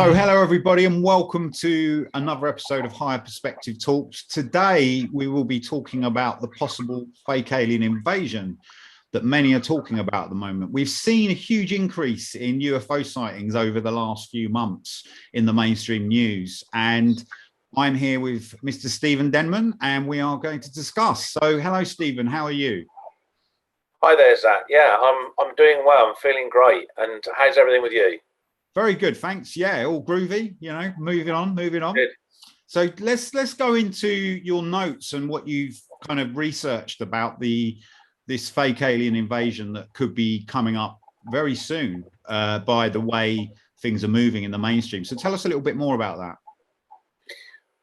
So hello everybody and welcome to another episode of Higher Perspective Talks. Today we will be talking about the possible fake alien invasion that many are talking about at the moment. We've seen a huge increase in UFO sightings over the last few months in the mainstream news, and I'm here with Mr. Stephen Denman and we are going to discuss. So hello Stephen, how are you? Hi there, Zach. Yeah, I'm doing well. I'm feeling great. And how's everything with you? Very good, thanks. Yeah, all groovy, you know, moving on. Good. So let's go into your notes and what you've kind of researched about this fake alien invasion that could be coming up very soon by the way things are moving in the mainstream. So tell us a little bit more about that.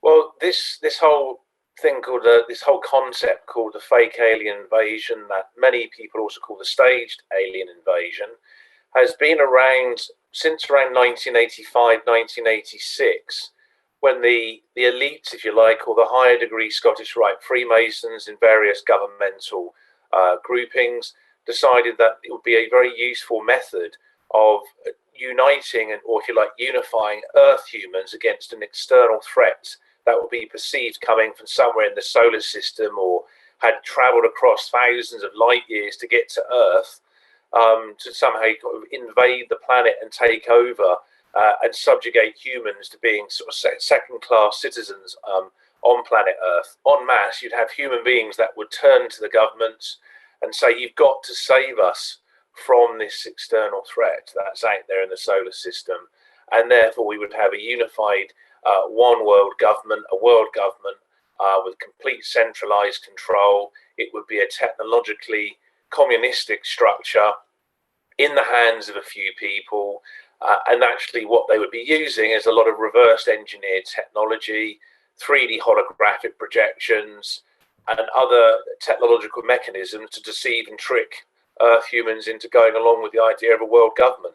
Well, this whole thing called this whole concept called the fake alien invasion, that many people also call the staged alien invasion, has been around since around 1985, 1986, when the elites, if you like, or the higher degree Scottish Rite Freemasons in various governmental groupings decided that it would be a very useful method of uniting and, or if you like, unifying Earth humans against an external threat that would be perceived coming from somewhere in the solar system or had traveled across thousands of light years to get to Earth, to somehow invade the planet and take over and subjugate humans to being sort of second-class citizens on planet Earth. En masse, you'd have human beings that would turn to the governments and say, you've got to save us from this external threat that's out there in the solar system. And therefore, we would have a unified one world government, a world government with complete centralized control. It would be a technologically communistic structure in the hands of a few people, and actually what they would be using is a lot of reverse engineered technology, 3D holographic projections, and other technological mechanisms to deceive and trick Earth humans into going along with the idea of a world government.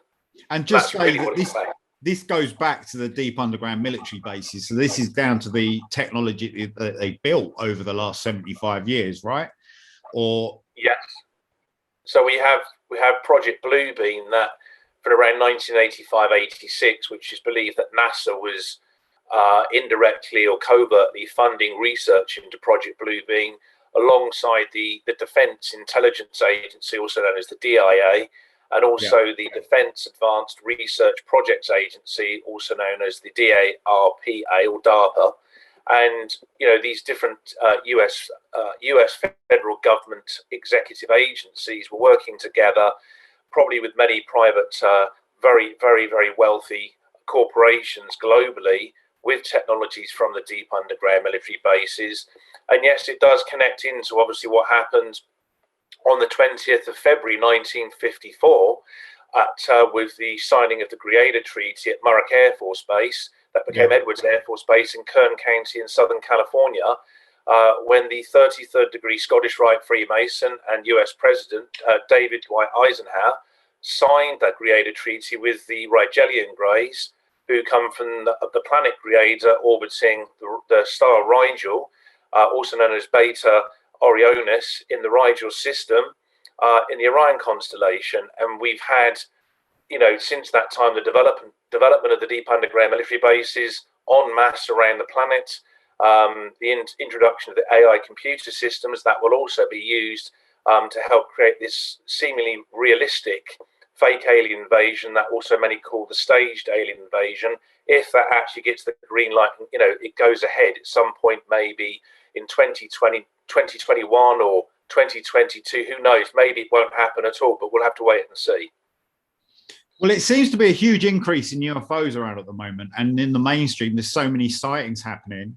And just say that this goes back to the deep underground military bases. So this is down to the technology that they built over the last 75 years, right? Or yes. So we have Project Bluebeam that from around 1985-86, which is believed that NASA was indirectly or covertly funding research into Project Bluebeam alongside the Defense Intelligence Agency, also known as the DIA, and also the Defense Advanced Research Projects Agency, also known as the DARPA or DARPA. And you know, these different US federal government executive agencies were working together, probably with many private, very wealthy corporations globally, with technologies from the deep underground military bases. And yes, it does connect into obviously what happened on the 20th of February 1954 with the signing of the Greada Treaty at Muroc Air Force Base, that became Edwards Air Force Base in Kern County in Southern California, when the 33rd degree Scottish Rite Freemason and US President David Dwight Eisenhower signed that Greada Treaty with the Rigelian Greys, who come from the planet Greada orbiting the star Rigel, also known as Beta Orionis in the Rigel system in the Orion constellation. And we've had, you know, since that time, the development of the deep underground military bases en masse around the planet, the introduction of the AI computer systems that will also be used to help create this seemingly realistic fake alien invasion that also many call the staged alien invasion. If that actually gets the green light, you know, it goes ahead at some point, maybe in 2020, 2021 or 2022, who knows, maybe it won't happen at all, but we'll have to wait and see. Well, it seems to be a huge increase in UFOs around at the moment, and in the mainstream, there's so many sightings happening.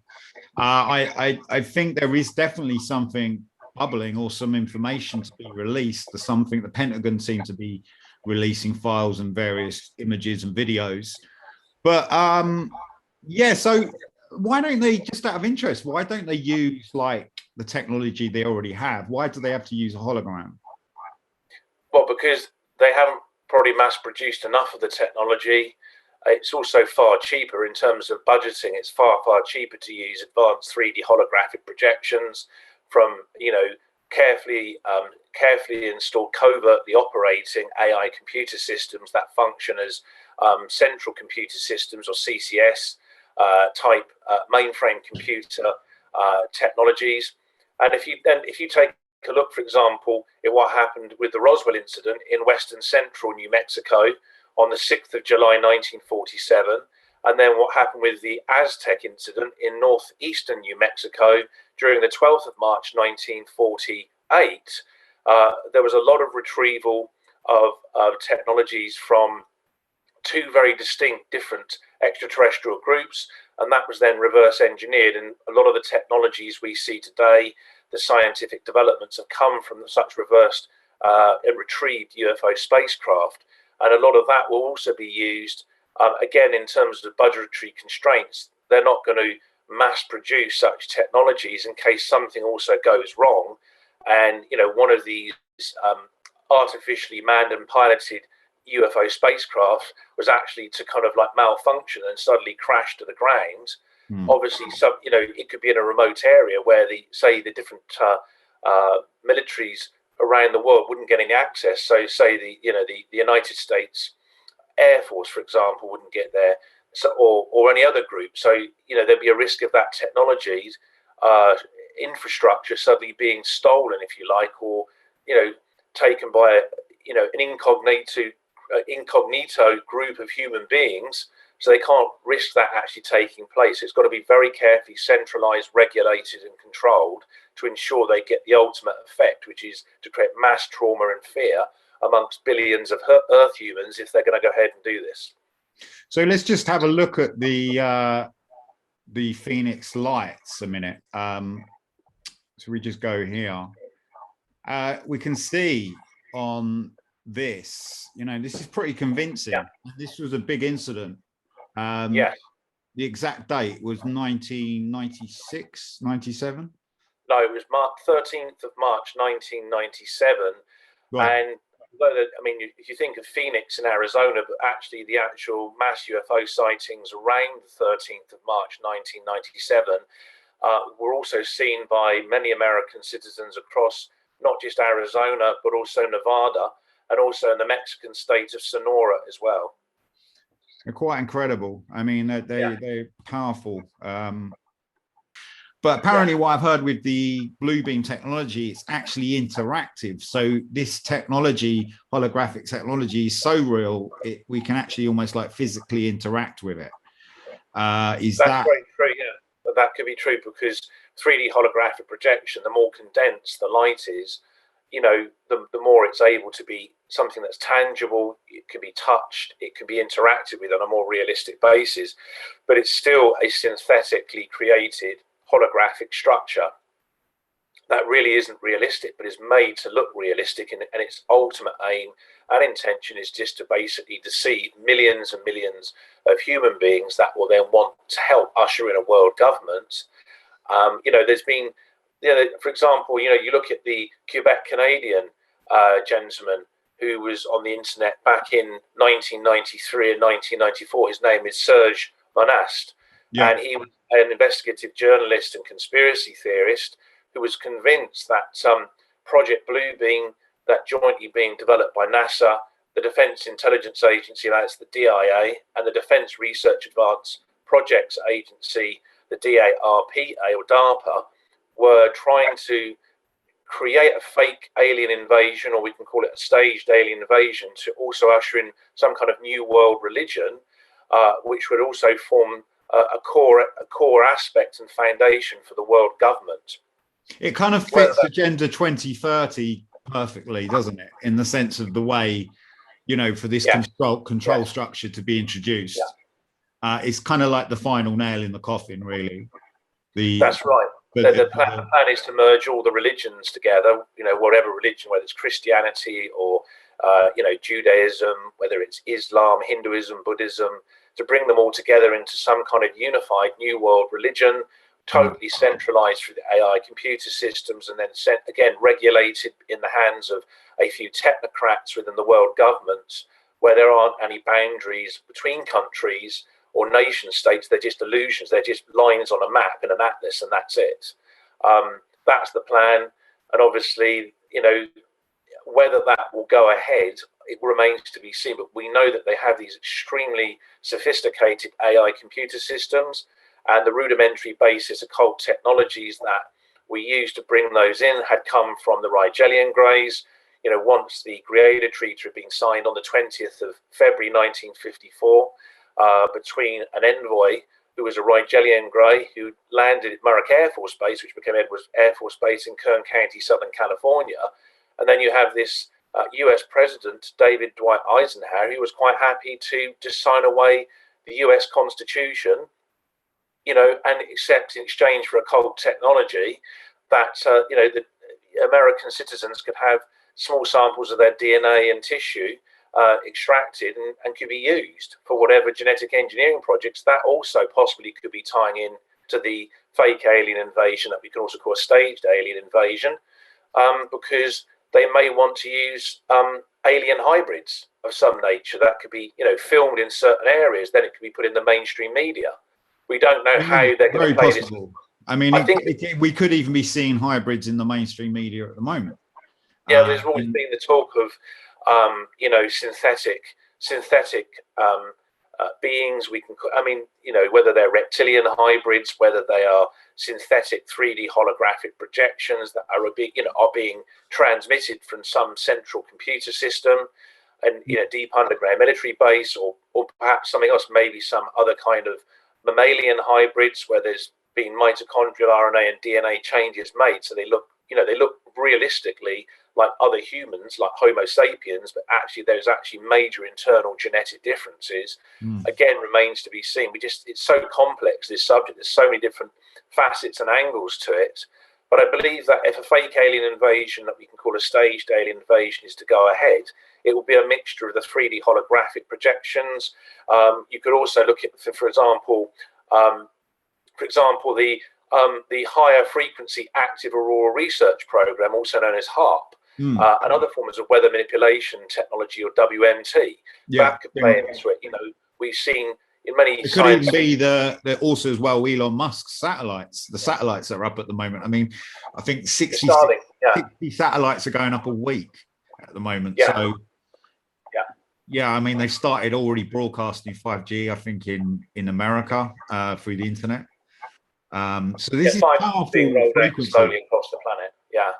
I think there is definitely something bubbling or some information to be released. There's something the Pentagon seems to be releasing files and various images and videos. But yeah, so why don't they, just out of interest, why don't they use like the technology they already have? Why do they have to use a hologram? Well, because they haven't probably mass produced enough of the technology. It's also far cheaper in terms of budgeting. It's far cheaper to use advanced 3D holographic projections from, you know, carefully installed, covertly operating AI computer systems that function as central computer systems, or CCS type mainframe computer technologies. And if you take a look, for example, at what happened with the Roswell incident in western central New Mexico on the 6th of July 1947, and then what happened with the Aztec incident in northeastern New Mexico during the 12th of March 1948, there was a lot of retrieval of technologies from two very distinct, different extraterrestrial groups, and that was then reverse engineered. And a lot of the technologies we see today, the scientific developments, have come from such reversed and retrieved UFO spacecraft. And a lot of that will also be used, again, in terms of budgetary constraints. They're not going to mass produce such technologies in case something also goes wrong. And, one of these artificially manned and piloted UFO spacecraft was actually to kind of like malfunction and suddenly crash to the ground. Obviously, it could be in a remote area where the different militaries around the world wouldn't get any access. So say the United States Air Force, for example, wouldn't get there, or any other group. So there'd be a risk of that technology infrastructure suddenly being stolen, if you like, or taken by an incognito group of human beings. So they can't risk that actually taking place. It's got to be very carefully centralized, regulated and controlled to ensure they get the ultimate effect, which is to create mass trauma and fear amongst billions of Earth humans if they're going to go ahead and do this. So let's just have a look at the Phoenix lights a minute. So we just go here. We can see on this, this is pretty convincing. Yeah. This was a big incident. Yes. The exact date was 1996, 97? No, it was 13th of March, 1997. Right. And if you think of Phoenix in Arizona, but actually the actual mass UFO sightings around the 13th of March, 1997, were also seen by many American citizens across not just Arizona, but also Nevada, and also in the Mexican state of Sonora as well. They're quite incredible. I mean, they're powerful. But apparently what I've heard with the blue beam technology, it's actually interactive. So this technology, holographic technology, is so real, we can actually almost like physically interact with it. That's very true, yeah. But that could be true because 3D holographic projection, the more condensed the light is, the more it's able to be something that's tangible. It can be touched, it can be interacted with on a more realistic basis, but it's still a synthetically created holographic structure that really isn't realistic, but is made to look realistic, and its ultimate aim and intention is just to basically deceive millions and millions of human beings that will then want to help usher in a world government. There's been, for example, you look at the Quebec Canadian gentleman who was on the internet back in 1993 and 1994. His name is Serge Monast, and he was an investigative journalist and conspiracy theorist who was convinced that Project Blue being that jointly being developed by NASA, the Defense Intelligence Agency, that's the DIA, and the Defense Research Advanced Projects Agency, the DARPA or DARPA, were trying to create a fake alien invasion, or we can call it a staged alien invasion, to also usher in some kind of new world religion, which would also form a core aspect and foundation for the world government. It kind of fits Agenda 2030 perfectly, doesn't it? In the sense of the way, for this control structure to be introduced. It's kind of like the final nail in the coffin, really. That's right. The plan is to merge all the religions together, whatever religion, whether it's Christianity or, Judaism, whether it's Islam, Hinduism, Buddhism, to bring them all together into some kind of unified new world religion, totally centralized through the AI computer systems, and then again regulated in the hands of a few technocrats within the world government, where there aren't any boundaries between countries or nation states. They're just illusions. They're just lines on a map in an atlas, and that's it. That's the plan. And obviously, whether that will go ahead, it remains to be seen. But we know that they have these extremely sophisticated AI computer systems, and the rudimentary basis occult technologies that we used to bring those in had come from the Rigelian Greys. Once the Greada Treaty had been signed on the 20th of February 1954 between an envoy who was a Rigelian Grey who landed at Murrock Air Force Base, which became Edwards Air Force Base in Kern County, Southern California. And then you have this US President, David Dwight Eisenhower, who was quite happy to just sign away the US Constitution, and accept in exchange for occult technology that, the American citizens could have small samples of their DNA and tissue extracted and could be used for whatever genetic engineering projects. That also possibly could be tying in to the fake alien invasion that we can also call a staged alien invasion, because they may want to use alien hybrids of some nature that could be, filmed in certain areas. Then it could be put in the mainstream media. We don't know how they're going to play possible. This. I mean, we could even be seeing hybrids in the mainstream media at the moment. Yeah, there's always been the talk of, synthetic beings. Whether they're reptilian hybrids, whether they are synthetic 3D holographic projections that are being transmitted from some central computer system and deep underground military base, or perhaps something else, maybe some other kind of mammalian hybrids where there's been mitochondrial RNA and DNA changes made, so they look realistically like other humans, like Homo sapiens, but actually there's actually major internal genetic differences. Again, remains to be seen. It's so complex, this subject. There's so many different facets and angles to it. But I believe that if a fake alien invasion that we can call a staged alien invasion is to go ahead, it will be a mixture of the 3D holographic projections. You could also look at, for example, the higher frequency active aurora research program, also known as HARP, and other forms of weather manipulation technology, or WMT. That could play into it. We've seen in many. It could even be the also as well Elon Musk's satellites. The satellites that are up at the moment. I mean, I think 60 satellites are going up a week at the moment. Yeah. So yeah, I mean, they started already broadcasting 5G, I think, in America through the internet. So this is powerful frequency slowly across the planet. Yeah.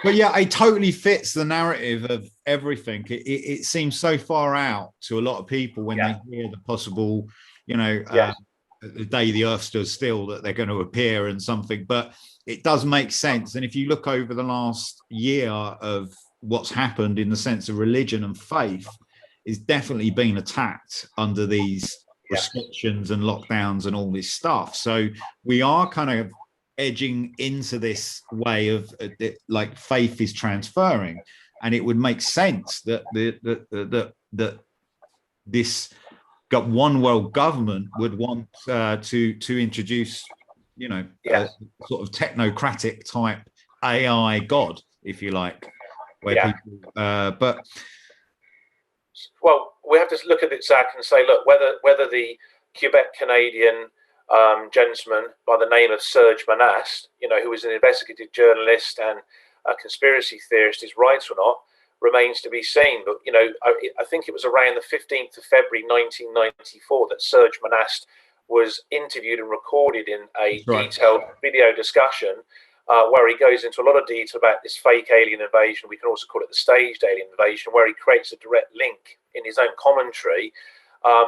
But yeah, it totally fits the narrative of everything. It seems so far out to a lot of people when they hear the possible, the day the Earth stood still, that they're going to appear and something. But it does make sense. And if you look over the last year of what's happened in the sense of religion and faith, is definitely been attacked under these restrictions and lockdowns and all this stuff. So we are kind of edging into this way of like faith is transferring, and it would make sense that that this one world government would want to introduce a sort of technocratic type AI god, if you like, where people but well, we have to look at it, Zach, and say, look, whether the Quebec Canadian gentleman by the name of Serge Monast, who was an investigative journalist and a conspiracy theorist, is right or not, remains to be seen. But I think it was around the 15th of February 1994 that Serge Monast was interviewed and recorded in a detailed video discussion where he goes into a lot of detail about this fake alien invasion. We can also call it the staged alien invasion, where he creates a direct link in his own commentary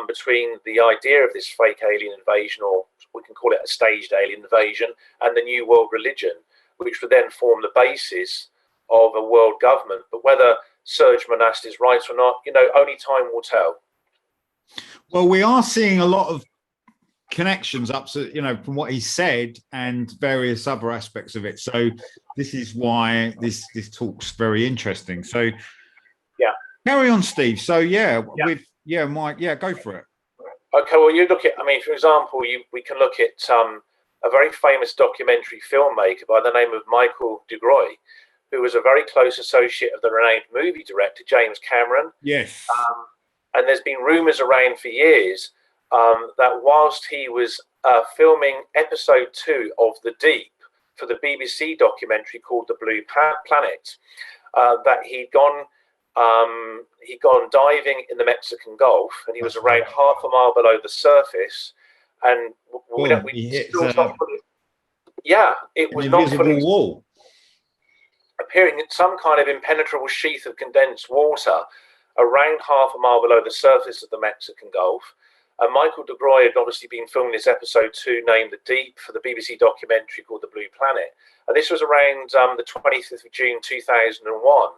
between the idea of this fake alien invasion, or we can call it a staged alien invasion, and the New World religion, which would then form the basis of a world government. But whether Serge Monast is right or not, only time will tell. Well, we are seeing a lot of connections up to, from what he said and various other aspects of it. So this is why this talk's very interesting. So carry on, Steve. So Mike, go for it. Okay, well, you look at, for example, we can look at a very famous documentary filmmaker by the name of Michael de Bruy, who was a very close associate of the renowned movie director James Cameron. Yes. And there's been rumours around for years that whilst he was filming episode 2 of The Deep, for the BBC documentary called The Blue Planet, that he'd gone diving in the Mexican Gulf, and he was around half a mile below the surface, and He hits it was an not invisible fully wall, appearing in some kind of impenetrable sheath of condensed water around half a mile below the surface of the Mexican Gulf. And Michael de Bruy had obviously been filming this episode 2 named The Deep for the BBC documentary called The Blue Planet. And this was around the 25th of June 2001.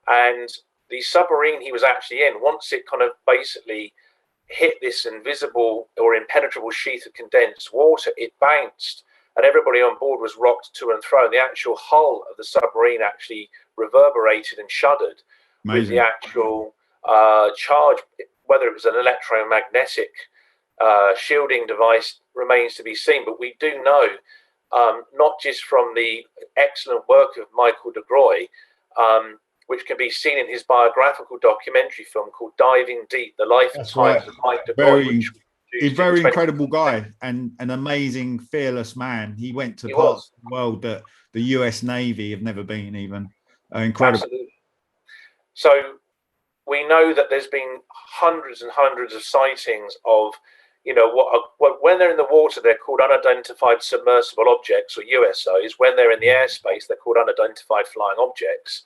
And the submarine he was actually in, once it kind of basically hit this invisible or impenetrable sheath of condensed water, it bounced and everybody on board was rocked to and fro. The actual hull of the submarine actually reverberated and shuddered. Amazing. With the actual charge. Whether it was an electromagnetic shielding device remains to be seen, but we do know, not just from the excellent work of Michael de Bruy, which can be seen in his biographical documentary film called Diving Deep, The Life and Times of Mike de Bruy. He's a very incredible guy and an amazing, fearless man. He went to parts of the world that the US Navy have never been even. Incredible. Absolutely. So we know that there's been hundreds and hundreds of sightings of, what when they're in the water, they're called unidentified submersible objects, or USOs. When they're in the airspace, they're called unidentified flying objects.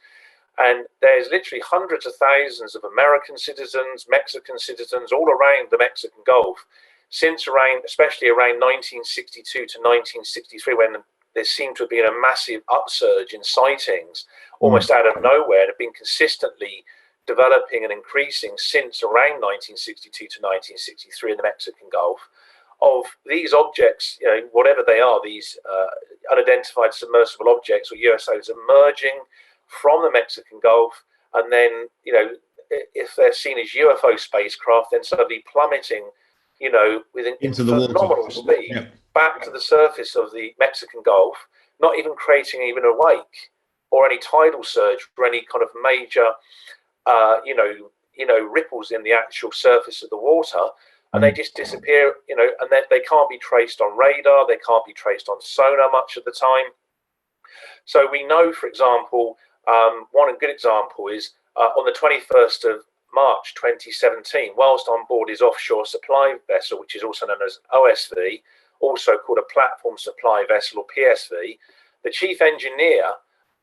And there's literally hundreds of thousands of American citizens, Mexican citizens, all around the Mexican Gulf, especially around 1962 to 1963, when there seemed to have been a massive upsurge in sightings, almost out of nowhere, and have been consistently developing and increasing since around 1962 to 1963 in the Mexican Gulf, of these objects, whatever they are, these unidentified submersible objects or USOs emerging from the Mexican Gulf, and then, if they're seen as UFO spacecraft, then suddenly plummeting, into the phenomenal water. speed back to the surface of the Mexican Gulf, not even creating even a wake or any tidal surge or any kind of major ripples in the actual surface of the water, and they just disappear, and they can't be traced on radar, they can't be traced on sonar much of the time. So we know, for example, one good example is on the 21st of March 2017, whilst on board his offshore supply vessel, which is also known as OSV, also called a platform supply vessel or PSV, the chief engineer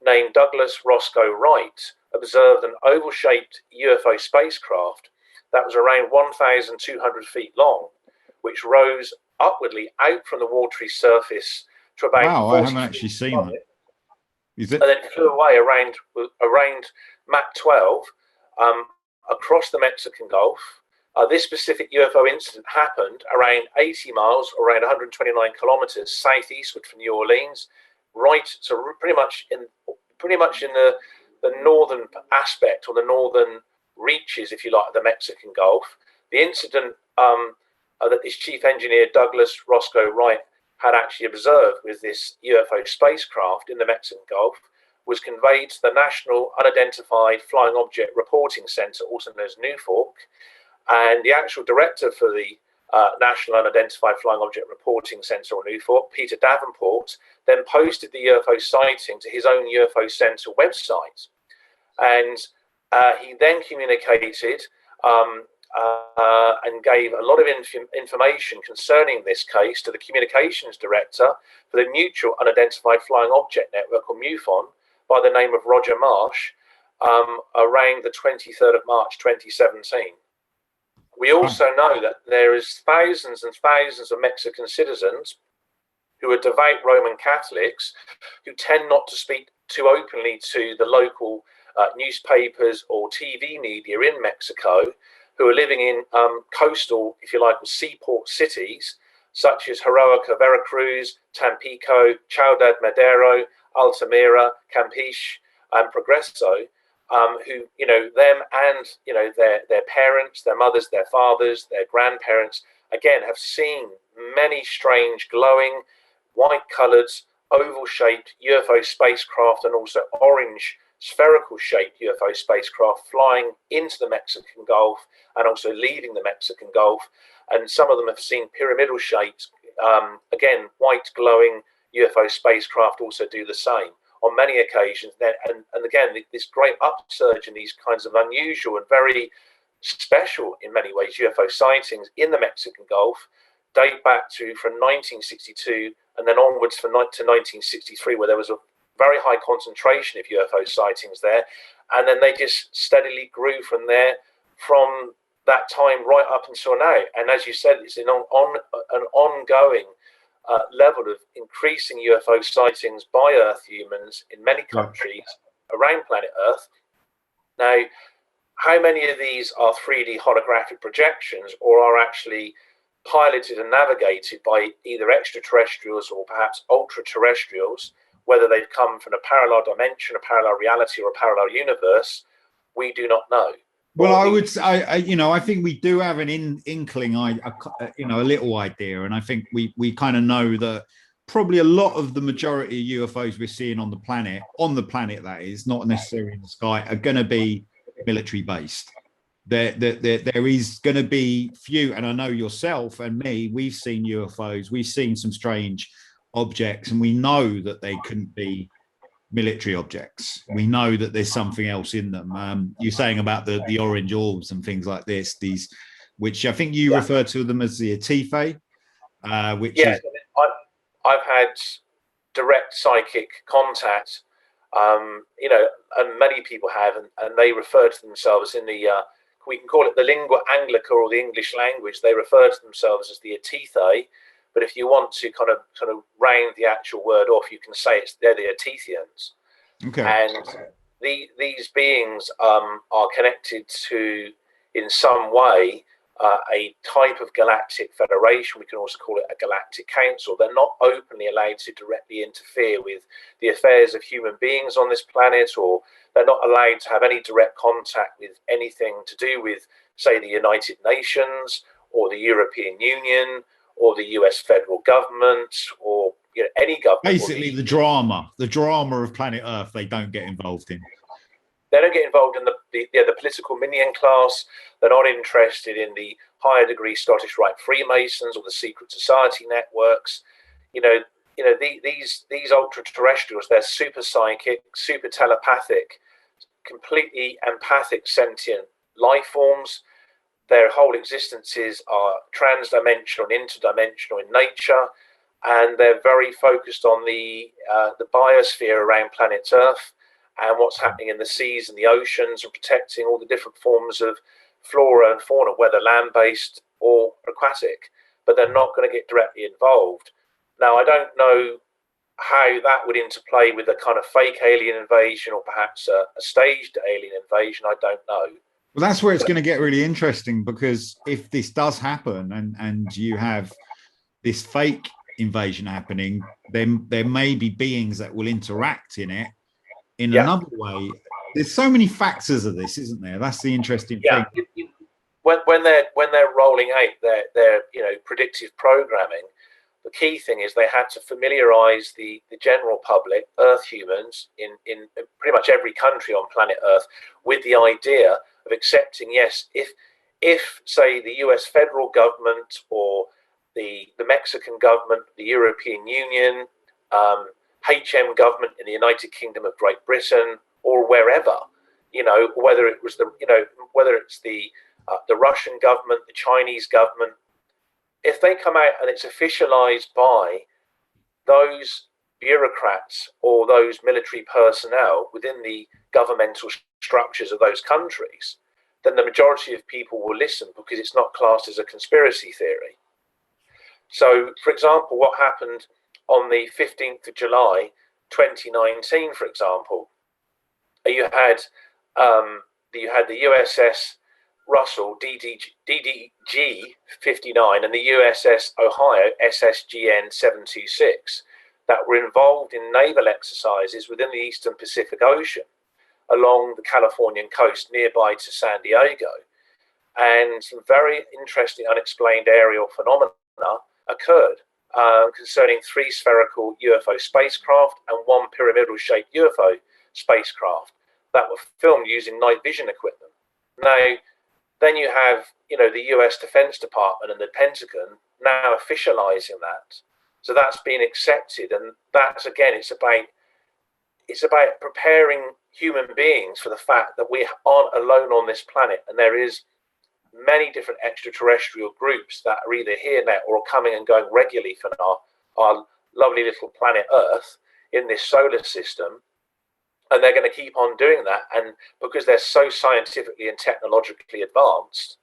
named Douglas Roscoe Wright observed an oval-shaped UFO spacecraft that was around 1,200 feet long, which rose upwardly out from the watery surface to about I haven't actually seen that. Is it? And then flew away around Mach 12 across the Mexican Gulf. This specific UFO incident happened around 80 miles, around 129 kilometers southeastward from New Orleans, so pretty much in the northern aspect, or the northern reaches, if you like, of the Mexican Gulf. The incident that this chief engineer, Douglas Roscoe Wright, had actually observed with this UFO spacecraft in the Mexican Gulf was conveyed to the National Unidentified Flying Object Reporting Center, also known as NUFORC, and the actual director for the National Unidentified Flying Object Reporting Center, or NUFORC, Peter Davenport, then posted the UFO sighting to his own UFO Center website. And he then communicated and gave a lot of information concerning this case to the communications director for the Mutual Unidentified Flying Object Network, or MUFON, by the name of Roger Marsh, around the 23rd of March 2017. We also know that there is thousands and thousands of Mexican citizens who are devout Roman Catholics who tend not to speak too openly to the local newspapers or TV media in Mexico, who are living in coastal, if you like, seaport cities, such as Heroica, Veracruz, Tampico, Ciudad Madero, Altamira, Campeche, and Progreso, who, them and, their parents, their mothers, their fathers, their grandparents, again, have seen many strange, glowing, white-coloured, oval-shaped UFO spacecraft, and also orange, spherical-shaped UFO spacecraft flying into the Mexican Gulf and also leaving the Mexican Gulf. And some of them have seen pyramidal shaped, again, white glowing UFO spacecraft also do the same on many occasions. And again, this great upsurge in these kinds of unusual and very special, in many ways, UFO sightings in the Mexican Gulf date back to from 1962 and then onwards to 1963, where there was a very high concentration of UFO sightings there. And then they just steadily grew from there, from that time right up until now. And as you said, it's an ongoing level of increasing UFO sightings by Earth humans in many countries around planet Earth. Now, how many of these are 3D holographic projections or are actually piloted and navigated by either extraterrestrials or perhaps ultra-terrestrials, whether they've come from a parallel dimension, a parallel reality, or a parallel universe, we do not know. Well, I would say, I think we do have an inkling, a little idea, and I think we kind of know that probably a lot of the majority of UFOs we're seeing on the planet that is, not necessarily in the sky, are going to be military based. There is going to be few, and I know yourself and me, we've seen UFOs, we've seen some strange objects, and we know that they couldn't be military objects. We know that there's something else in them. You're saying about the orange orbs and things like this, these, which I think you refer to them as the Atife, which is... I've had direct psychic contact, and many people have, and they refer to themselves in the, we can call it the lingua anglica, or the English language. They refer to themselves as the Atife, but if you want to kind of round the actual word off, you can say they're the Theothians. Okay. And these beings are connected to, in some way, a type of galactic federation. We can also call it a galactic council. They're not openly allowed to directly interfere with the affairs of human beings on this planet, or they're not allowed to have any direct contact with anything to do with, say, the United Nations or the European Union or the US federal government, or any government. Basically, the drama of planet Earth, they don't get involved in. They don't get involved in the political minion class. They're not interested in the higher degree Scottish Rite Freemasons or the secret society networks. These ultra terrestrials, they're super psychic, super telepathic, completely empathic, sentient life forms. Their whole existences are trans-dimensional and interdimensional in nature, and they're very focused on the biosphere around planet Earth and what's happening in the seas and the oceans, and protecting all the different forms of flora and fauna, whether land-based or aquatic. But they're not going to get directly involved. Now, I don't know how that would interplay with a kind of fake alien invasion, or perhaps a staged alien invasion. I don't know. Well, that's where it's going to get really interesting, because if this does happen and you have this fake invasion happening, then there may be beings that will interact in it in another way. There's so many factors of this, isn't there? That's the interesting thing. When they're rolling out their predictive programming, the key thing is they had to familiarize the general public, Earth humans, in pretty much every country on planet Earth, with the idea of accepting, yes, if say the US federal government or the Mexican government, the European Union, HM government in the United Kingdom of Great Britain, or wherever, whether it was whether it's the Russian government, the Chinese government, if they come out and it's officialized by those bureaucrats or those military personnel within the governmental structures of those countries, then the majority of people will listen, because it's not classed as a conspiracy theory. So, for example, what happened on the 15th of July, 2019, for example, you had the USS Russell DDG 59 and the USS Ohio SSGN 726 that were involved in naval exercises within the Eastern Pacific Ocean along the Californian coast nearby to San Diego. And some very interesting unexplained aerial phenomena occurred concerning 3 spherical UFO spacecraft and 1 pyramidal shaped UFO spacecraft that were filmed using night vision equipment. Now, then you have, the US Defense Department and the Pentagon now officializing that. So that's been accepted, and that's, again, it's about preparing human beings for the fact that we aren't alone on this planet, and there is many different extraterrestrial groups that are either here now or are coming and going regularly from our lovely little planet Earth in this solar system. And they're going to keep on doing that. And because they're so scientifically and technologically advanced,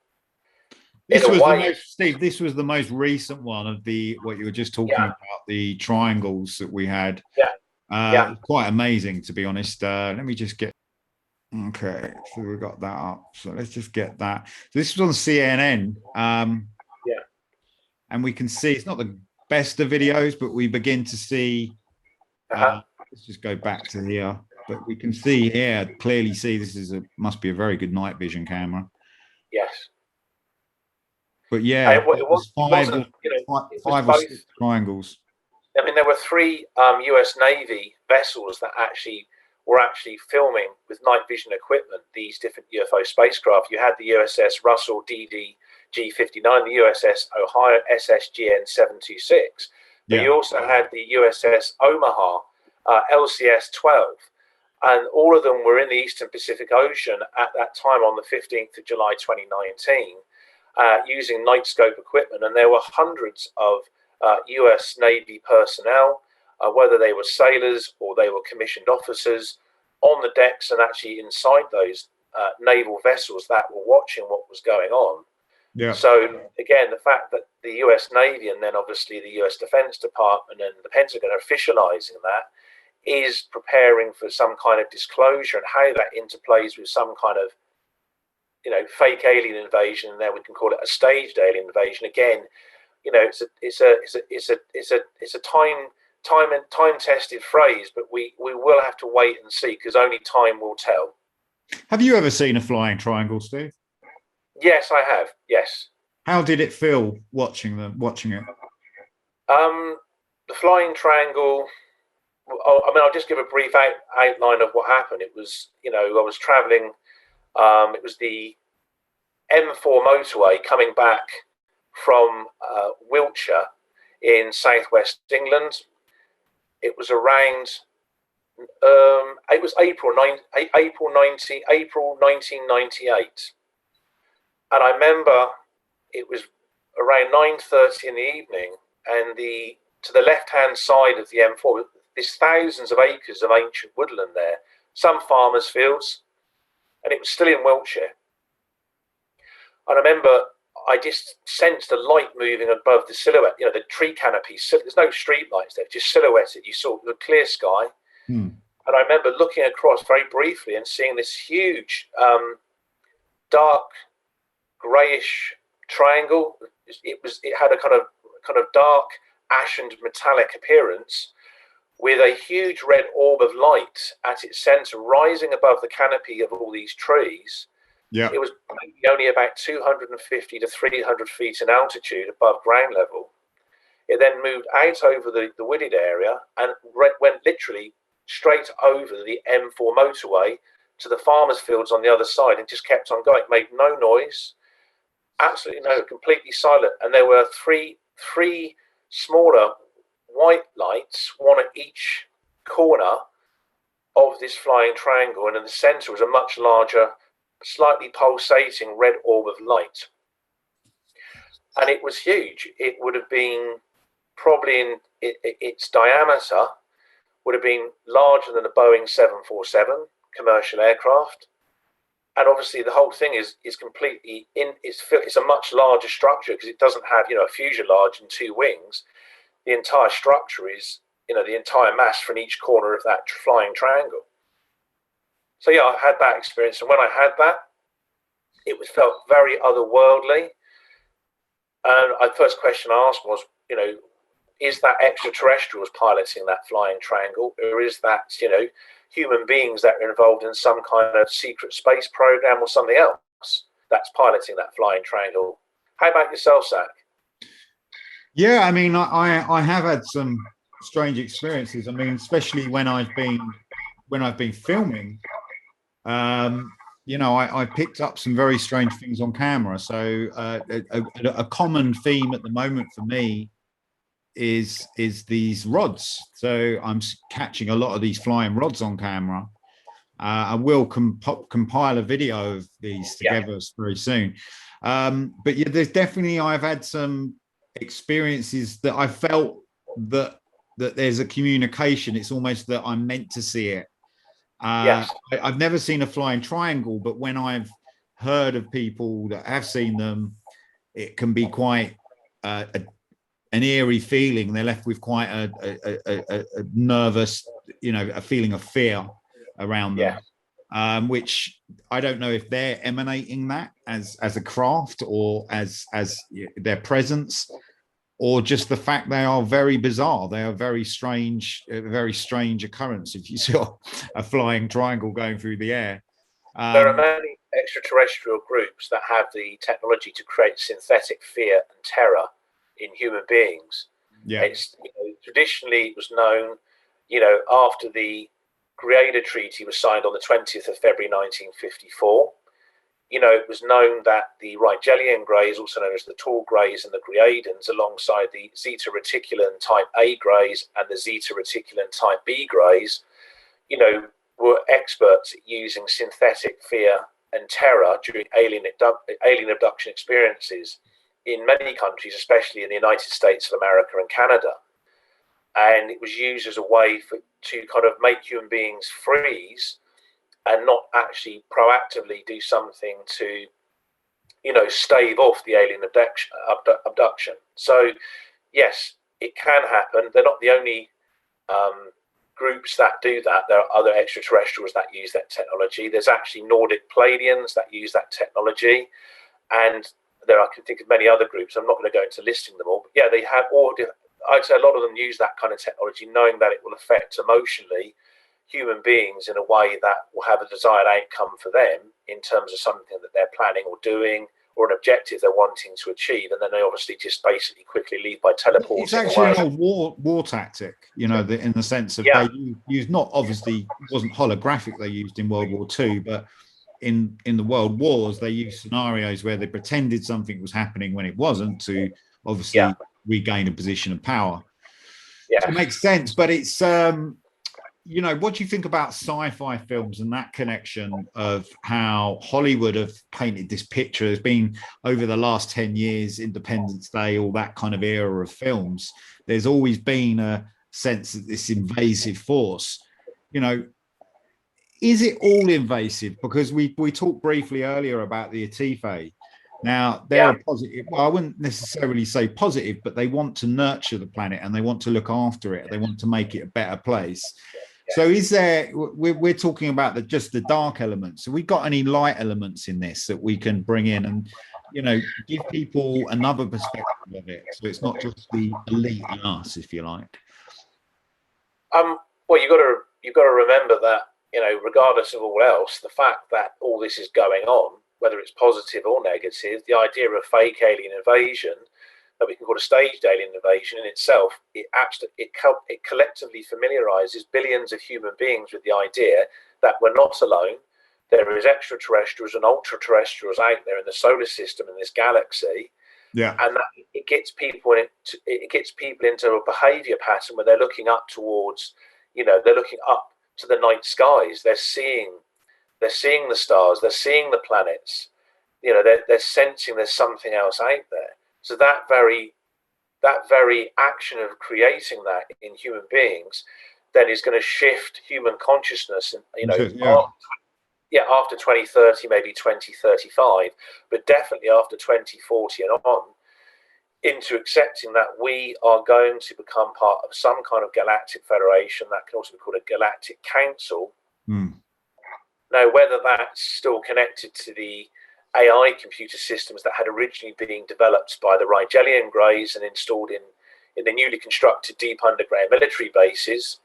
Steve, this was the most recent one of what you were just talking about, the triangles that we had. Quite amazing, to be honest. Let me just get, okay, so we've got that up. So let's just get that. So this was on CNN. And we can see it's not the best of videos, but we begin to see, let's just go back to here. But we can see here, clearly see this must be a very good night vision camera. Yes. But yeah, it was five or six triangles. I mean, there were 3 US Navy vessels that were filming with night vision equipment these different UFO spacecraft. You had the USS Russell DDG-59, the USS Ohio SSGN-726. But you also had the USS Omaha LCS-12. And all of them were in the Eastern Pacific Ocean at that time on the 15th of July 2019, using night scope equipment. And there were hundreds of US Navy personnel, whether they were sailors or they were commissioned officers, on the decks and actually inside those naval vessels that were watching what was going on. So again, the fact that the US Navy and then obviously the US Defense Department and the Pentagon are officializing that is preparing for some kind of disclosure, and how that interplays with some kind of, fake alien invasion. And there we can call it a staged alien invasion. Again, it's a time tested phrase, but we will have to wait and see, because only time will tell. Have you ever seen a flying triangle, Steve? Yes, I have. Yes. How did it feel watching it? The flying triangle. I'll just give a brief outline of what happened. It was, I was traveling. It was the M4 motorway coming back from Wiltshire in southwest England. It was around. It was April 1998, and I remember it was around 9:30 in the evening, and to the left-hand side of the M4. There's thousands of acres of ancient woodland there, some farmers' fields, and it was still in Wiltshire. And I remember I just sensed a light moving above the silhouette, the tree canopy. There's no street lights there, just silhouetted. You saw the clear sky. And I remember looking across very briefly and seeing this huge, dark, greyish triangle. It had a kind of dark, ashen, metallic appearance, with a huge red orb of light at its center, rising above the canopy of all these trees. It was only about 250 to 300 feet in altitude above ground level. It then moved out over the wooded area and went literally straight over the M4 motorway to the farmers' fields on the other side, and just kept on going. It made no noise, absolutely no, completely silent. And there were three smaller white lights, one at each corner of this flying triangle, and in the center was a much larger, slightly pulsating red orb of light. And it was huge. It would have been probably its diameter would have been larger than a Boeing 747 commercial aircraft. And obviously the whole thing is completely it's a much larger structure, because it doesn't have a fuselage and 2 wings. The entire structure is the entire mass from each corner of that flying triangle. So yeah, I had that experience, and when I had that, it felt very otherworldly. And the first question I asked was, is that extraterrestrials piloting that flying triangle, or is that human beings that are involved in some kind of secret space program or something else that's piloting that flying triangle? How about yourself, Zach? Yeah, I mean, I have had some strange experiences. I mean, especially when I've been filming. I picked up some very strange things on camera. So a common theme at the moment for me is these rods. So I'm catching a lot of these flying rods on camera. I will compile a video of these together very soon. But yeah, there's definitely, I've had some experiences that I felt that there's a communication. It's almost that I'm meant to see it. I've never seen a flying triangle, but when I've heard of people that have seen them, it can be quite an eerie feeling. They're left with quite a nervous, a feeling of fear around them. Which I don't know if they're emanating that as a craft or as their presence, or just the fact they are very bizarre. They are very strange occurrence. If you saw a flying triangle going through the air. There are many extraterrestrial groups that have the technology to create synthetic fear and terror in human beings. It's, traditionally it was known, after the Creator Treaty was signed on the 20th of February 1954. It was known that the Rigelian Greys, also known as the Tall Greys and the Greadans, alongside the Zeta Reticulan type A Greys and the Zeta Reticulan type B Greys, were experts at using synthetic fear and terror during alien abduction experiences in many countries, especially in the United States of America and Canada. And it was used as a way to kind of make human beings freeze and not actually proactively do something to, stave off the alien abduction. So, yes, it can happen. They're not the only groups that do that. There are other extraterrestrials that use that technology. There's actually Nordic Pleiadians that use that technology. And I can think of many other groups. I'm not going to go into listing them all. But yeah, they have I'd say a lot of them use that kind of technology, knowing that it will affect emotionally human beings in a way that will have a desired outcome for them in terms of something that they're planning or doing, or an objective they're wanting to achieve, and then they obviously just basically quickly leave by teleporting. It's actually an old war tactic, in the sense of they used, not obviously it wasn't holographic they used in World War II, but in the world wars they used scenarios where they pretended something was happening when it wasn't, to obviously regain a position of power. So it makes sense, but it's what do you think about sci-fi films and that connection of how Hollywood have painted this picture? There's been, over the last 10 years, Independence Day, all that kind of era of films, there's always been a sense that this invasive force, is it all invasive? Because we talked briefly earlier about the Atife. Now, they're a positive, well, I wouldn't necessarily say positive, but they want to nurture the planet and they want to look after it. They want to make it a better place. So is there, we're talking about just the dark elements. So we got any light elements in this that we can bring in and, give people another perspective of it? So it's not just the elite and us, if you like. Well, you've got to remember that, regardless of all else, the fact that all this is going on, whether it's positive or negative, the idea of fake alien invasion, that we can call a staged alien invasion in itself, it collectively familiarizes billions of human beings with the idea that we're not alone. There is extraterrestrials and ultra-terrestrials out there in the solar system, in this galaxy, and that it gets people into a behavior pattern where they're looking up towards, they're looking up to the night skies. They're seeing the stars. They're seeing the planets. They're sensing there's something else out there. So that very action of creating that in human beings then is going to shift human consciousness, and after 2030, maybe 2035, but definitely after 2040 and on, into accepting that we are going to become part of some kind of galactic federation that can also be called a galactic council. Now, whether that's still connected to the AI computer systems that had originally been developed by the Rigelian Greys and installed in the newly constructed deep underground military bases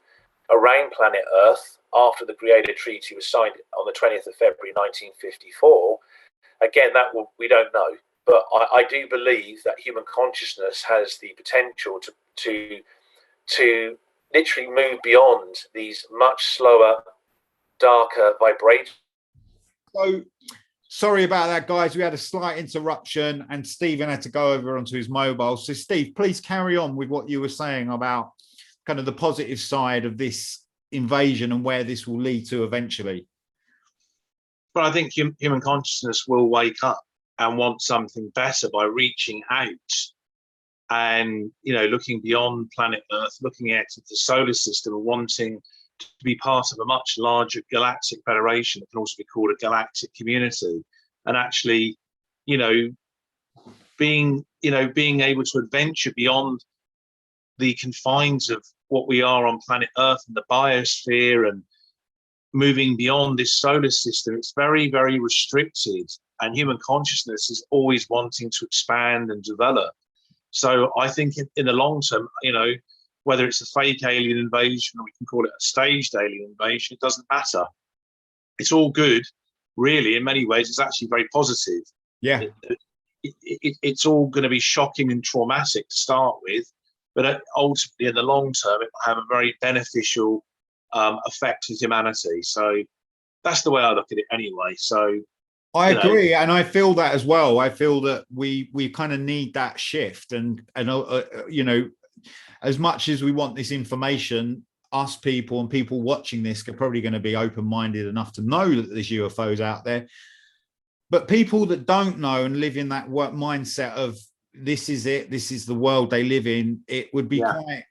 around planet Earth after the Creator Treaty was signed on the 20th of February 1954, again, we don't know. But I do believe that human consciousness has the potential to literally move beyond these much slower, darker vibrations. So Sorry about that, guys. We had a slight interruption and Stephen had to go over onto his mobile. So Steve, please carry on with what you were saying about kind of the positive side of this invasion and where this will lead to eventually. But I think human consciousness will wake up and want something better by reaching out and, you know, looking beyond planet Earth, looking at the solar system and wanting to be part of a much larger galactic federation that can also be called a galactic community. And actually, you know, being able to adventure beyond the confines of what we are on planet Earth and the biosphere, and moving beyond this solar system, it's very, very restricted. And human consciousness is always wanting to expand and develop. So I think in the long term, you know, whether it's a fake alien invasion or we can call it a staged alien invasion, it doesn't matter. It's all good, really. In many ways, it's actually very positive. Yeah. It's all going to be shocking and traumatic to start with, but ultimately in the long term, it will have a very beneficial effect to humanity. So that's the way I look at it anyway. So I agree, and I feel that as well. I feel that we kind of need that shift, and you know, as much as we want this information, us people and people watching this are probably going to be open-minded enough to know that there's UFOs out there. But people that don't know and live in that mindset of this is it, this is the world they live in, it would be quite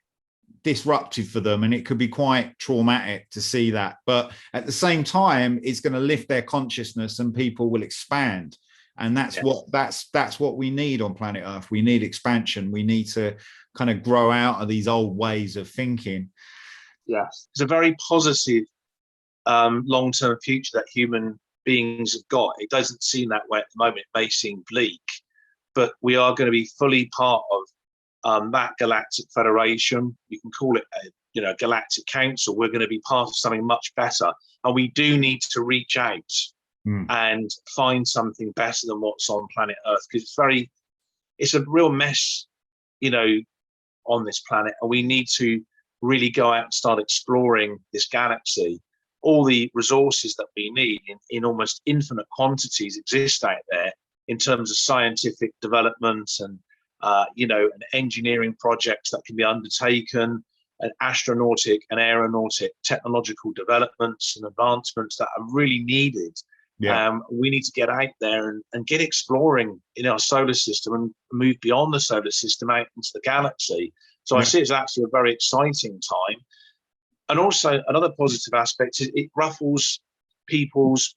disruptive for them, and it could be quite traumatic to see that. But at the same time, it's going to lift their consciousness and people will expand. And that's what we need on planet Earth. We need expansion. We need to kind of grow out of these old ways of thinking. Yes, it's a very positive long-term future that human beings have got. It doesn't seem that way at the moment. It may seem bleak, but we are going to be fully part of that galactic federation. You can call it a galactic council. We're going to be part of something much better, and we do need to reach out and find something better than what's on planet Earth, because it's a real mess, you know, on this planet, and we need to really go out and start exploring this galaxy. All the resources that we need in almost infinite quantities exist out there in terms of scientific development and and engineering projects that can be undertaken, and astronautic and aeronautic technological developments and advancements that are really needed. We need to get out there and get exploring in our solar system and move beyond the solar system out into the galaxy. So I see it's actually a very exciting time. And also another positive aspect is it ruffles people's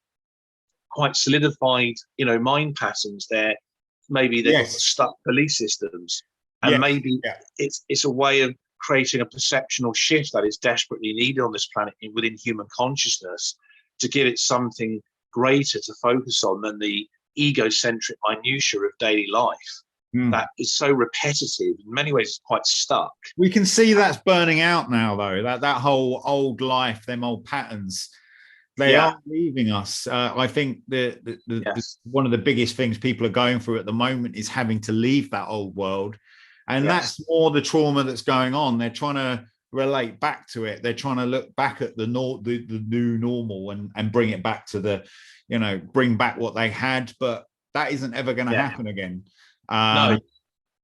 quite solidified, mind patterns there. Maybe they've got stuck belief systems, and maybe it's a way of creating a perceptual shift that is desperately needed on this planet within human consciousness, to give it something greater to focus on than the egocentric minutiae of daily life that is so repetitive. In many ways, it's quite stuck. We can see that's burning out now, though. That whole old life, them old patterns, they are leaving us. I think one of the biggest things people are going through at the moment is having to leave that old world, and that's more the trauma that's going on. They're trying to relate back to it. They're trying to look back at the new normal and bring it back to bring back what they had, but that isn't ever going to happen again. No.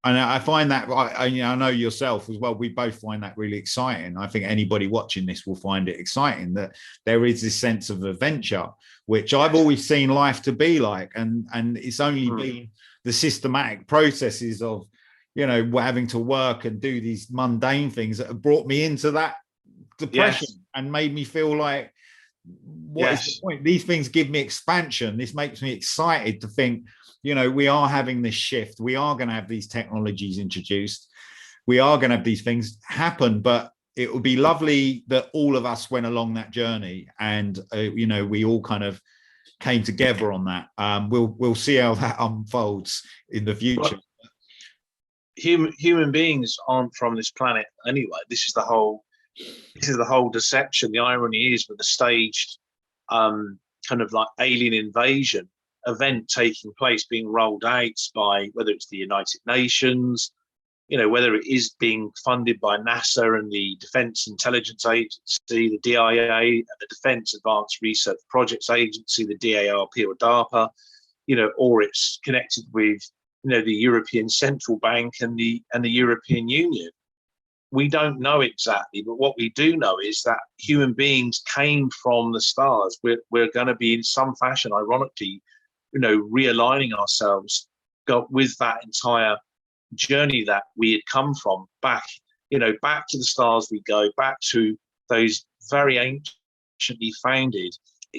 And I find that, I know yourself as well, we both find that really exciting. I think anybody watching this will find it exciting that there is this sense of adventure, which I've always seen life to be like. And it's only been the systematic processes of, having to work and do these mundane things that have brought me into that depression and made me feel like, what is the point? These things give me expansion. This makes me excited to think, we are having this shift. We are going to have these technologies introduced. We are going to have these things happen, but it would be lovely that all of us went along that journey and, we all kind of came together on that. We'll see how that unfolds in the future. Well, human beings aren't from this planet anyway. This is the whole deception. The irony is, with the staged kind of like alien invasion event taking place, being rolled out by whether it's the United Nations, whether it is being funded by NASA and the Defense Intelligence Agency, the DIA, and the Defense Advanced Research Projects Agency, the DARP or DARPA, or it's connected with, the European Central Bank and the European Union. We don't know exactly, but what we do know is that human beings came from the stars. We're going to be in some fashion, ironically, realigning ourselves with that entire journey that we had come from back to the stars. We go back to those very anciently founded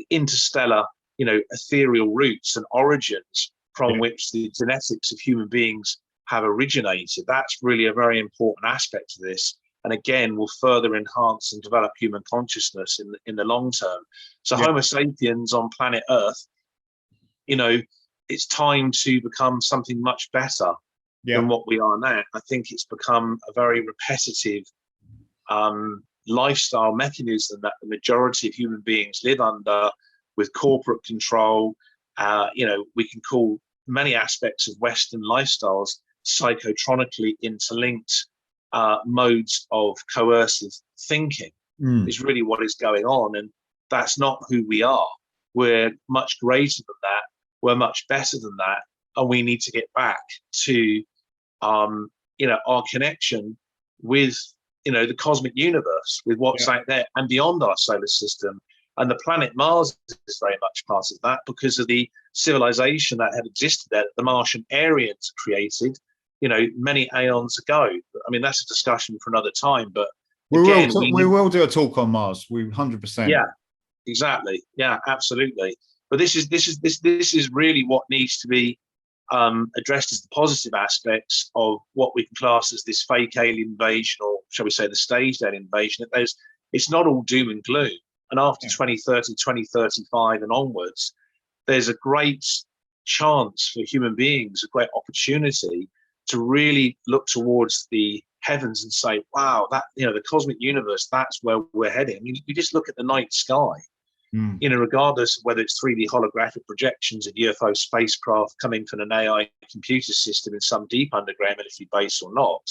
interstellar, ethereal roots and origins from which the genetics of human beings have originated. That's really a very important aspect of this, and again will further enhance and develop human consciousness in the long term. So Homo sapiens on planet Earth, it's time to become something much better than what we are now. I think it's become a very repetitive lifestyle mechanism that the majority of human beings live under, with corporate control. We can call many aspects of Western lifestyles psychotronically interlinked modes of coercive thinking. Is really what is going on, and that's not who we are. We're much greater than that. We're much better than that, and we need to get back to our connection with the cosmic universe, with what's out there and beyond our solar system. And the planet Mars is very much part of that, because of the civilization that had existed there, that the Martian Aryans created, many aeons ago. I mean, that's a discussion for another time. But we will do a talk on Mars. We 100%. Yeah, exactly. Yeah, absolutely. But this is really what needs to be addressed as the positive aspects of what we can class as this fake alien invasion, or shall we say the staged alien invasion. It's not all doom and gloom. And after 2030, 2035 and onwards, there's a great chance for human beings, a great opportunity to really look towards the heavens and say, wow, that, the cosmic universe, that's where we're heading. I mean, you just look at the night sky, regardless of whether it's 3D holographic projections of UFO spacecraft coming from an AI computer system in some deep underground military base or not.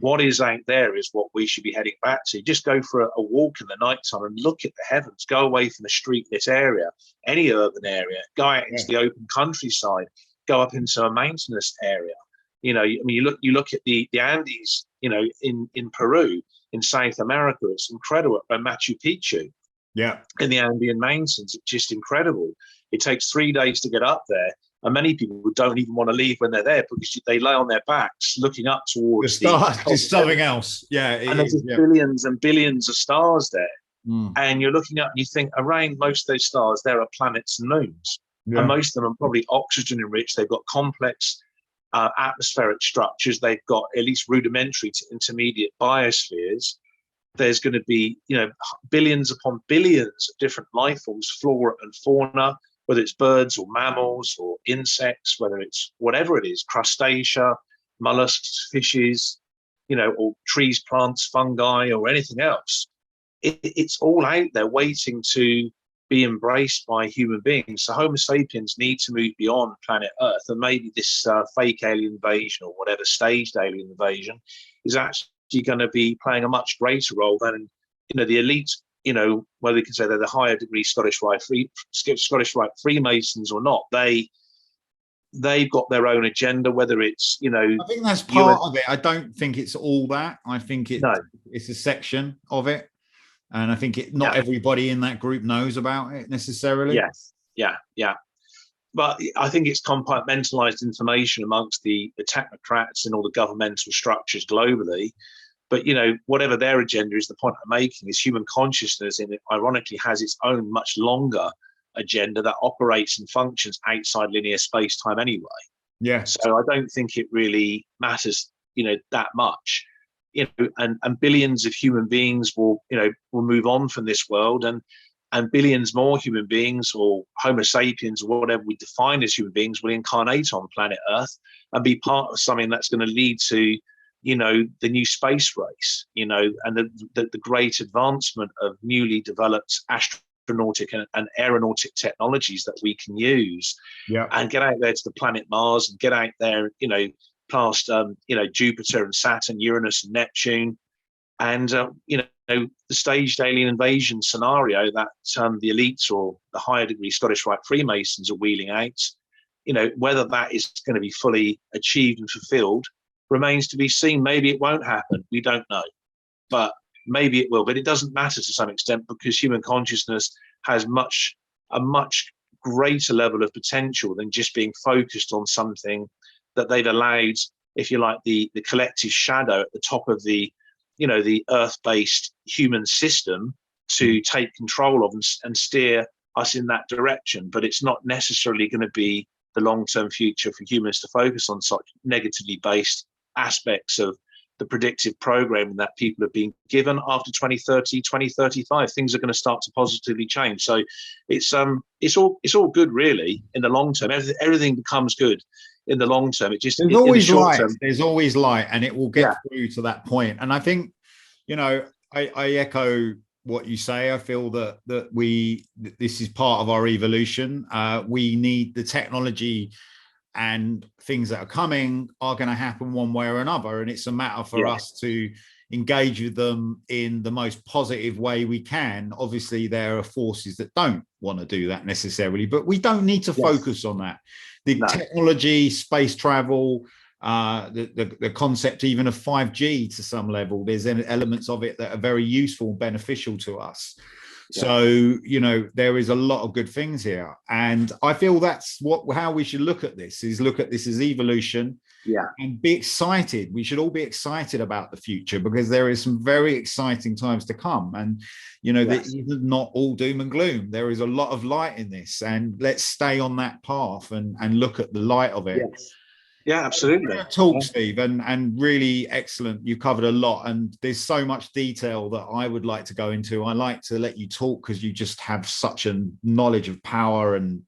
What is out there is what we should be heading back to. Just go for a walk in the nighttime and look at the heavens. Go away from the street-lit area, any urban area. Go out into the open countryside. Go up into a mountainous area. You look at the Andes, in Peru, in South America. It's incredible. Machu Picchu. In the Andean mountains, it's just incredible. It takes 3 days to get up there, and many people don't even want to leave when they're there, because they lay on their backs looking up towards the stars. It's something else. And there's billions and billions of stars there. And you're looking up and you think, around most of those stars there are planets and moons, and most of them are probably oxygen enriched. They've got complex atmospheric structures. They've got at least rudimentary to intermediate biospheres. There's going to be, billions upon billions of different life forms, flora and fauna, whether it's birds or mammals or insects, whether it's whatever it is, crustacea, mollusks, fishes, or trees, plants, fungi, or anything else. It's all out there waiting to be embraced by human beings. So Homo sapiens need to move beyond planet Earth, and maybe this fake alien invasion or whatever staged alien invasion is actually going to be playing a much greater role than the elite, whether we can say they're the higher degree Scottish Rite Freemasons or not. They've got their own agenda, whether it's I think that's part of it. I don't think it's all that. I think it's a section of it, and I think not everybody in that group knows about it necessarily. But I think it's compartmentalized information amongst the technocrats and all the governmental structures globally. But, whatever their agenda is, the point I'm making is human consciousness, and it ironically has its own much longer agenda that operates and functions outside linear space-time anyway. So I don't think it really matters, that much. And billions of human beings will move on from this world, and billions more human beings, or Homo sapiens, or whatever we define as human beings, will incarnate on planet Earth and be part of something that's going to lead to, the new space race, and the great advancement of newly developed astronautic and aeronautic technologies that we can use, and get out there to the planet Mars and get out there, past Jupiter and Saturn, Uranus and Neptune, and the staged alien invasion scenario that the elites or the higher degree Scottish Rite Freemasons are wheeling out. Whether that is going to be fully achieved and fulfilled remains to be seen. Maybe it won't happen. We don't know, but maybe it will. But it doesn't matter to some extent, because human consciousness has a much greater level of potential than just being focused on something that they've allowed, if you like, the collective shadow at the top of the earth-based human system to take control of and steer us in that direction. But it's not necessarily going to be the long-term future for humans to focus on such negatively based aspects of the predictive programming that people have been given. After 2030, 2035, things are going to start to positively change. So it's all good, really, in the long term. Everything becomes good in the long term. There's always light. There's always light, and it will get through to that point. And I think, I echo what you say. I feel that this is part of our evolution. We need the technology, and things that are coming are going to happen one way or another, and it's a matter for us to engage with them in the most positive way we can. Obviously, there are forces that don't want to do that necessarily, but we don't need to focus on that. The technology, space travel, the concept even of 5G to some level, there's elements of it that are very useful and beneficial to us. So, there is a lot of good things here. And I feel that's how we should look at this, is look at this as evolution and be excited. We should all be excited about the future, because there is some very exciting times to come. And, this is not all doom and gloom. There is a lot of light in this, and let's stay on that path and look at the light of it. Yeah, absolutely. Talk, Steve, and really excellent. You covered a lot, and there's so much detail that I would like to go into. I like to let you talk because you just have such a knowledge of power and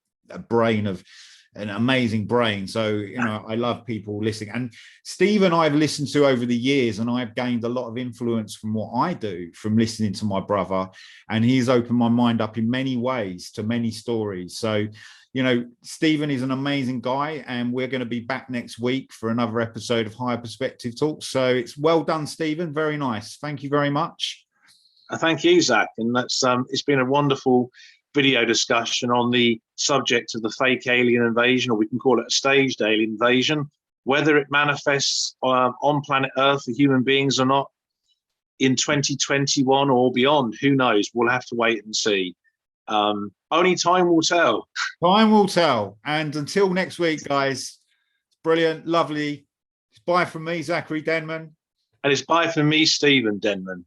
an amazing brain. So, I love people listening. And Steve and I've listened to over the years, and I've gained a lot of influence from what I do from listening to my brother. And he's opened my mind up in many ways to many stories. So, Stephen is an amazing guy, and we're going to be back next week for another episode of Higher Perspective Talks. So it's well done, Stephen. Very nice. Thank you very much. Thank you, Zach. And that's it's been a wonderful video discussion on the subject of the fake alien invasion, or we can call it a staged alien invasion. Whether it manifests on planet Earth for human beings or not in 2021 or beyond, who knows? We'll have to wait and see. Only time will tell. Time will tell. And until next week, guys, brilliant, lovely. It's bye from me, Zachary Denman. And it's bye from me, Stephen Denman.